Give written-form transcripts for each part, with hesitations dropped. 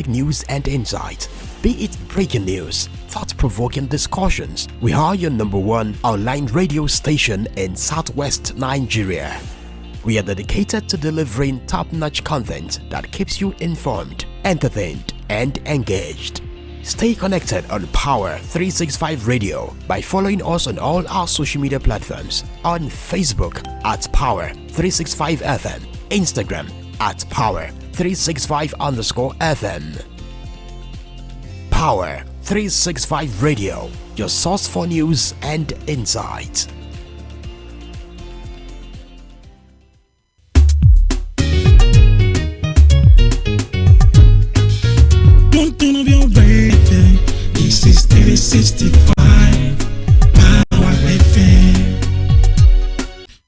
news and insight. Be it breaking news, thought-provoking discussions, we are your number one online radio station in Southwest Nigeria. We are dedicated to delivering top-notch content that keeps you informed, entertained, and engaged. Stay connected on Power 365 Radio by following us on all our social media platforms, on Facebook at Power 365 FM, Instagram at Power 365_FM. Power 365 Radio, your source for news and insight. Don't turn off your radio. This is 365 Power FM.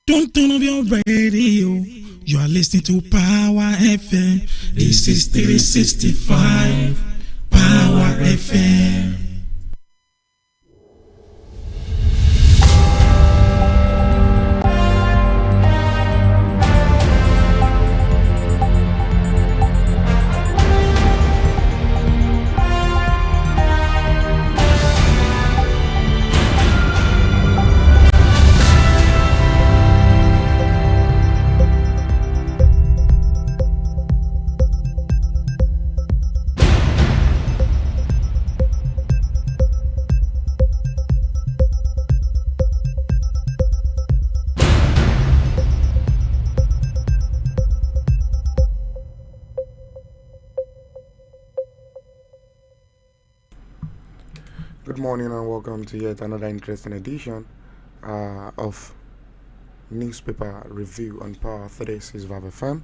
Don't turn off your radio. You are listening to Power FM. This is 365 Power FM. Good morning and welcome to yet another interesting edition of newspaper review on Power 365 FM.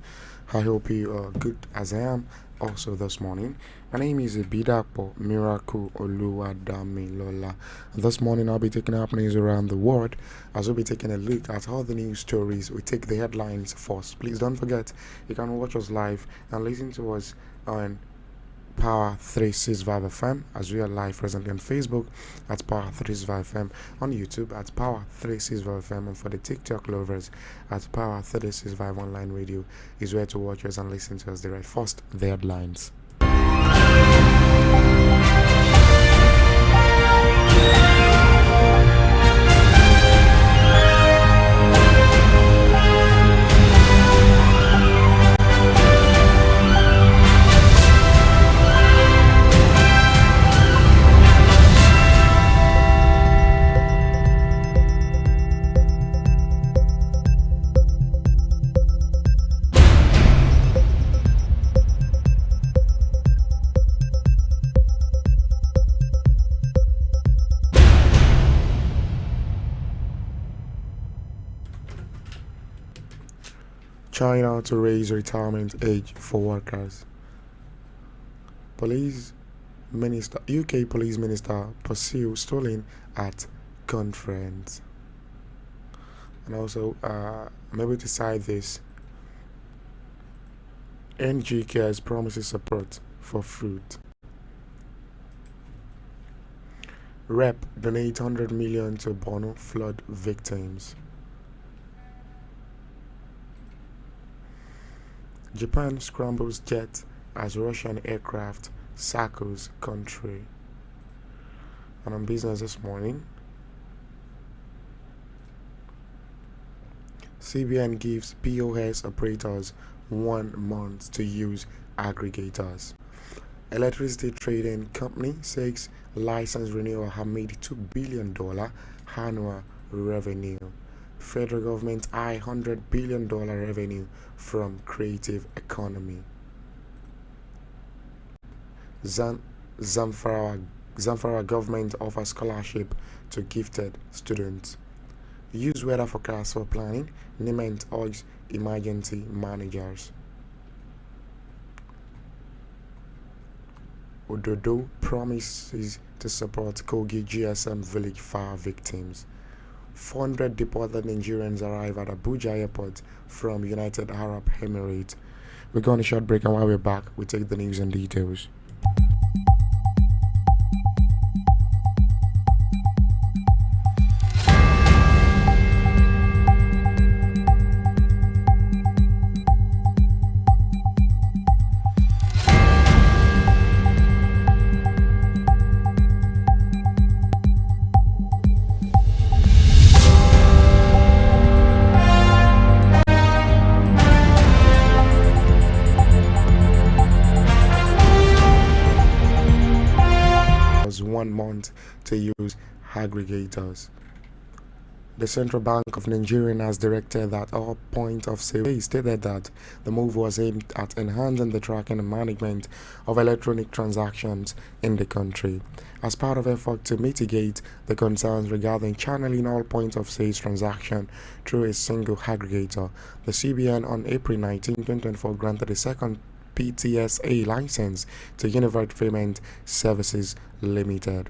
I hope you are good as I am also this morning. My name is Ibidapo Miracle Oluwadamilola. This morning I'll be taking up news around the world as we'll be taking a look at all the news stories. We take the headlines first. Please don't forget you can watch us live and listen to us on Power 365 FM as we are live presently on Facebook at Power 365 FM, on YouTube at Power 365 FM, and for the TikTok lovers at Power 365 Online Radio is where to watch us and listen to us. Right, first the headlines. China to raise retirement age for workers. UK police minister pursues stolen at conference. And also, maybe to cite this, NG Cares promises support for fruit. Rep donate 100 million to Bono flood victims. Japan scrambles jet as Russian aircraft circles country. And on business this morning, CBN gives POS operators 1 month to use aggregators. Electricity trading company says license renewal have made $2 billion annual revenue. Federal government eye $100 billion revenue from creative economy. Zamfara government offers scholarship to gifted students. Use weather forecast for planning. Nimet urges emergency managers. Ododo promises to support Kogi GSM village fire victims. 400 deported Nigerians arrive at Abuja airport from United Arab Emirates. We're going on a short break, and while we're back, we take the news and details. 1 month to use aggregators. The Central Bank of Nigeria has directed that all point of sale stated that the move was aimed at enhancing the tracking and management of electronic transactions in the country. As part of effort to mitigate the concerns regarding channeling all point of sale transactions through a single aggregator, the CBN on April 19, 2024 granted a second PTSA license to Unified Payment Services Limited.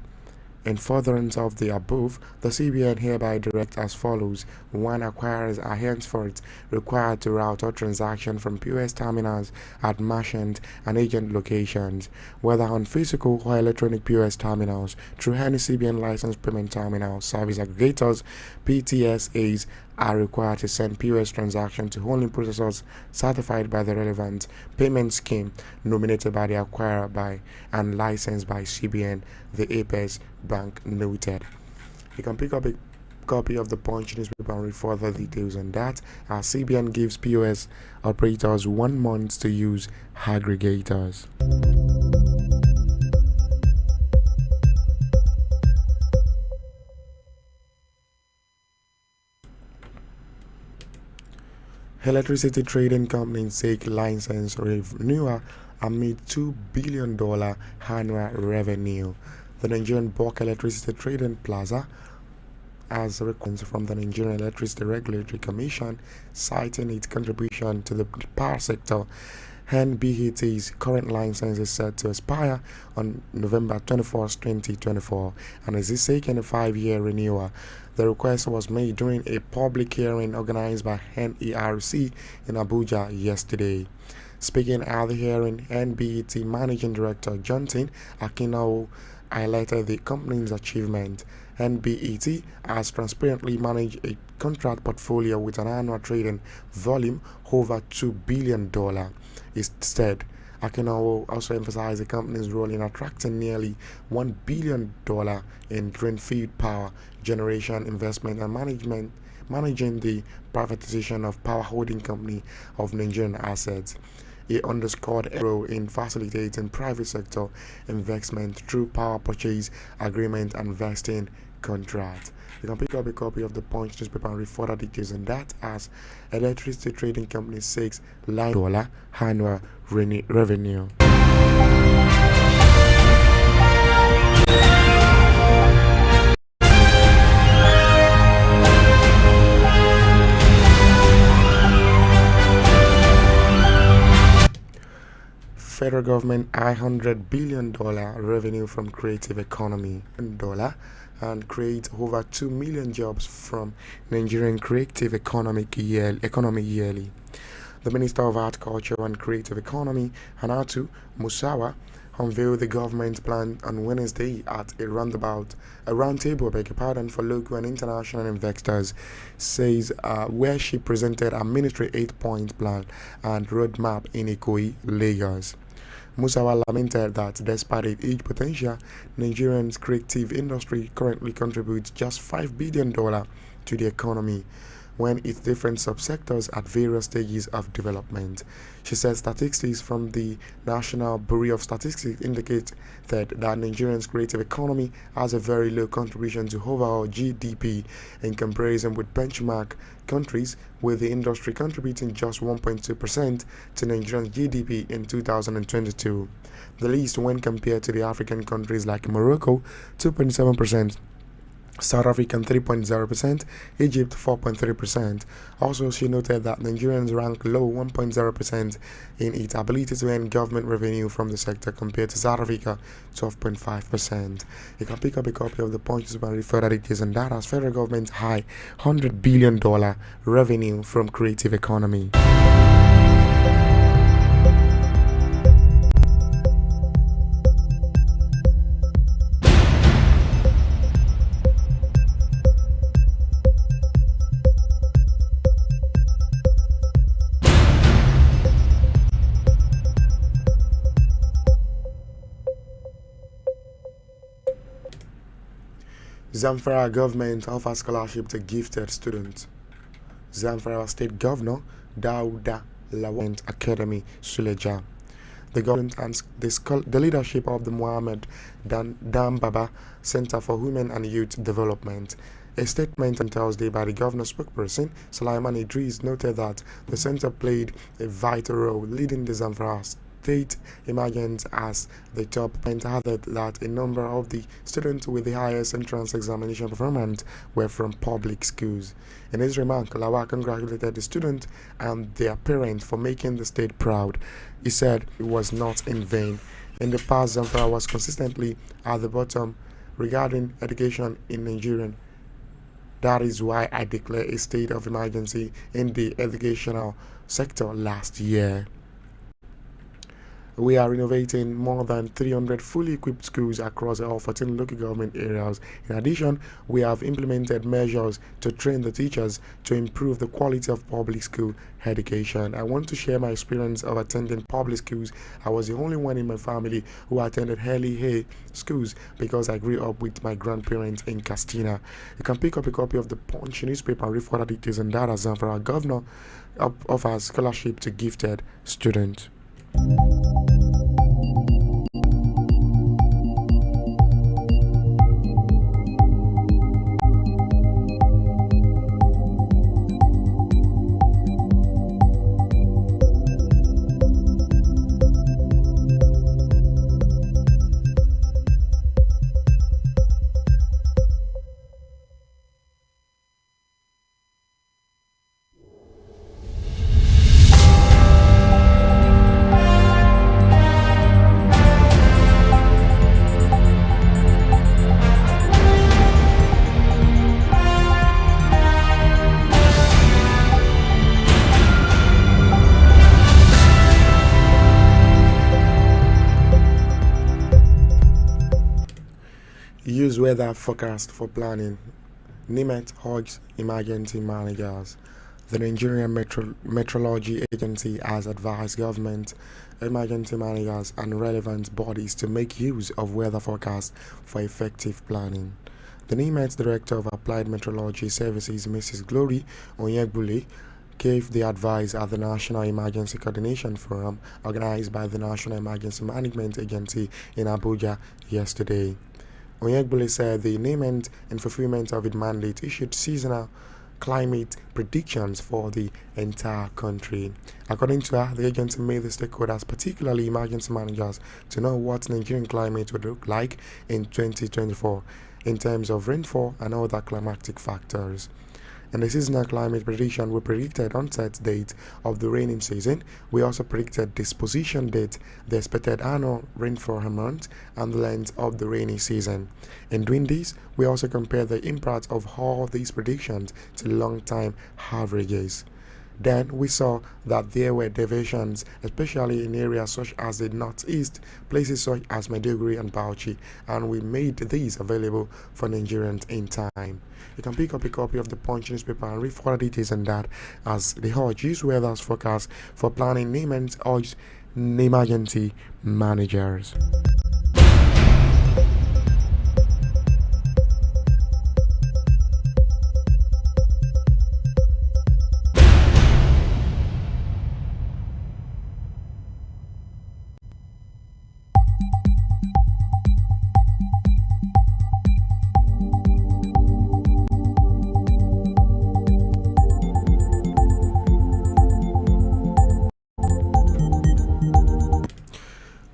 In furtherance of the above, the CBN hereby directs as follows. 1. Acquirers are henceforth required to route all transactions from POS terminals at merchant and agent locations, whether on physical or electronic POS terminals, through any CBN licensed payment terminal service aggregators. PTSAs are required to send POS transactions to only processors certified by the relevant payment scheme nominated by the acquirer and licensed by CBN, the Apex Bank noted. You can pick up a copy of the Punch newspaper and read further details on that, as CBN gives POS operators 1 month to use aggregators. Electricity trading companies seek license renewal amid $2 billion annual revenue. The Nigerian Bulk Electricity Trading Plaza has requests from the Nigerian Electricity Regulatory Commission, citing its contribution to the power sector. NBET's current license is set to expire on November 21, 2024, and is seeking a 5-year renewal. The request was made during a public hearing organized by NERC in Abuja yesterday. Speaking at the hearing, NBET Managing Director Johnson Akinao highlighted the company's achievement. NBET has transparently managed a contract portfolio with an annual trading volume over $2 billion. Instead, Akinao also emphasized the company's role in attracting nearly $1 billion in greenfield power generation investment and managing the privatization of Power Holding Company of Nigerian assets. He underscored a role in facilitating private sector investment through power purchase agreement and vesting contracts. You can pick up a copy of the Punch newspaper and read further details on that, as electricity trading company seeks $9 annual revenue. Federal government $100 billion revenue from creative economy and create over 2 million jobs from Nigerian creative economy yearly. The Minister of Art, Culture and Creative Economy, Hannatu Musawa, unveiled the government's plan on Wednesday at a roundtable for local and international investors, where she presented a military 8-point plan and roadmap in Ikoyi, Lagos. Musawa lamented that despite its huge potential, Nigeria's creative industry currently contributes just $5 billion to the economy, when its different subsectors at various stages of development. She said statistics from the National Bureau of Statistics indicate that Nigeria's creative economy has a very low contribution to overall GDP in comparison with benchmark countries, with the industry contributing just 1.2% to Nigeria's GDP in 2022, the least when compared to the African countries like Morocco, 2.7%, South Africa 3.0%, Egypt 4.3%. Also, she noted that Nigerians rank low 1.0% in its ability to earn government revenue from the sector compared to South Africa 12.5%. You can pick up a copy of the Punch and read further details on that, as federal government's high $100 billion revenue from creative economy. Zamfara government offers scholarship to gifted students. Zamfara State Governor Dauda Lawal Academy Suleja. the government and the leadership of the Mohammed Dambaba Center for Women and Youth Development. A statement on Thursday by the governor's spokesperson, Sulaiman Idris, noted that the center played a vital role leading the Zamfara state emergence as the top, and added that a number of the students with the highest entrance examination performance were from public schools. In his remark, Lawal congratulated the students and their parents for making the state proud. He said it was not in vain. In the past, Zamfara was consistently at the bottom regarding education in Nigeria. That is why I declared a state of emergency in the educational sector last year. We are renovating more than 300 fully equipped schools across all 14 local government areas. In addition, we have implemented measures to train the teachers to improve the quality of public school education. I want to share my experience of attending public schools. I was the only one in my family who attended Early Hay schools because I grew up with my grandparents in Castina. You can pick up a copy of the Punch newspaper and read further details on that as Zamfara governor offers scholarship to gifted students. Use weather forecast for planning. NIMET urges emergency managers. The Nigerian Meteorology Agency has advised government, emergency managers, and relevant bodies to make use of weather forecasts for effective planning. The NIMET Director of Applied Meteorology Services, Mrs. Glory Onyegbule, gave the advice at the National Emergency Coordination Forum organized by the National Emergency Management Agency in Abuja yesterday. Onyegbule said the NIMET, in fulfillment of its mandate, issued seasonal climate predictions for the entire country. According to her, the agency made the stakeholders, particularly emergency managers, to know what Nigerian climate would look like in 2024 in terms of rainfall and other climatic factors. In the seasonal climate prediction, we predicted onset date of the raining season. We also predicted disposition date, the expected annual rainfall amount, and the length of the rainy season. In doing this, we also compared the impact of all these predictions to long-time averages. Then we saw that there were deviations, especially in areas such as the northeast, places such as Maiduguri and Bauchi, and we made these available for Nigerians in time. You can pick up a copy of the Punch newspaper and read further details on that as the urge use weather's forecast for planning NIMET urged emergency managers.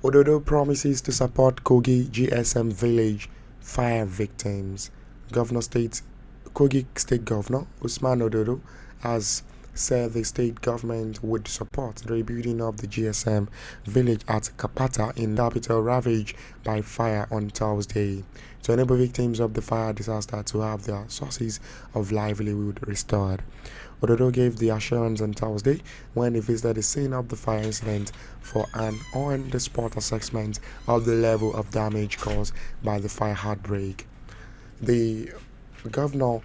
Ododo promises to support Kogi GSM village fire victims. Kogi State Governor Usman Ododo has said the state government would support the rebuilding of the GSM village at Kapata in the capital ravaged by fire on Thursday, to enable victims of the fire disaster to have their sources of livelihood restored. Ododo gave the assurance on Thursday when he visited the scene of the fire incident for an on-the-spot assessment of the level of damage caused by the fire outbreak. The governor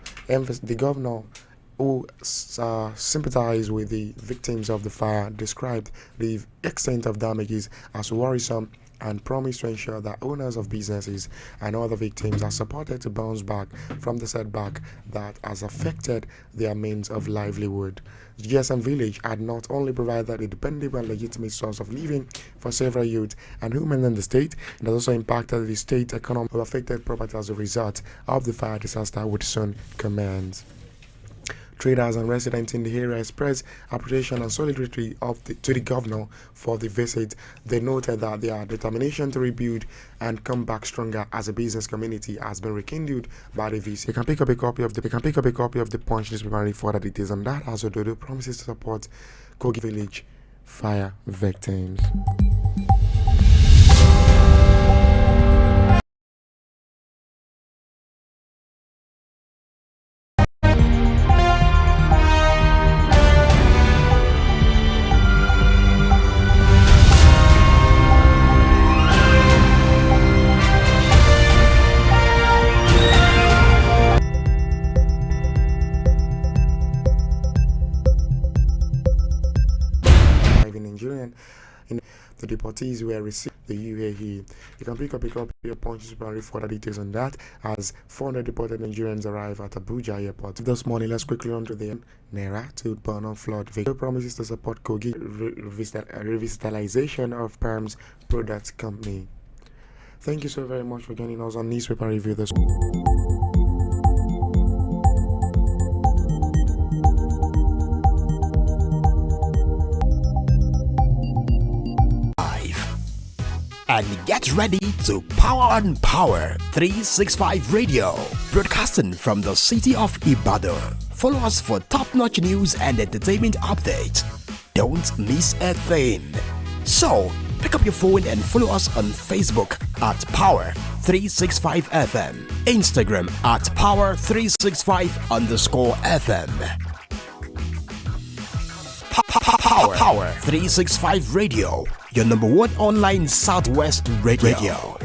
who sympathized with the victims of the fire described the extent of damages as worrisome and promised to ensure that owners of businesses and other victims are supported to bounce back from the setback that has affected their means of livelihood. GSM Village had not only provided a dependable and legitimate source of living for several youth and women in the state, it has also impacted the state economy of affected property as a result of the fire disaster which soon commenced. Traders and residents in the area expressed appreciation and solidarity to the governor for the visit. They noted that their determination to rebuild and come back stronger as a business community has been rekindled by the visit. You can pick up a copy of the Punch newspaper for further details on that. As Ododo promises to support Kogi Village fire victims. Nigerian in the deportees were received the UAE. You can pick up a copy of Punch newspaper for further details on that as 400 deported Nigerians arrive at Abuja airport. This morning, let's quickly run to the Naira to burn on flood. Victor promises to support Kogi revitalization of Perm's products company. Thank you so very much for joining us on Newspaper Review this. And get ready to power on Power 365 Radio, broadcasting from the city of Ibadan. Follow us for top-notch news and entertainment updates. Don't miss a thing. So, pick up your phone and follow us on Facebook at Power 365 FM, Instagram at Power365_FM. Power 365 Radio, your number one online Southwest radio.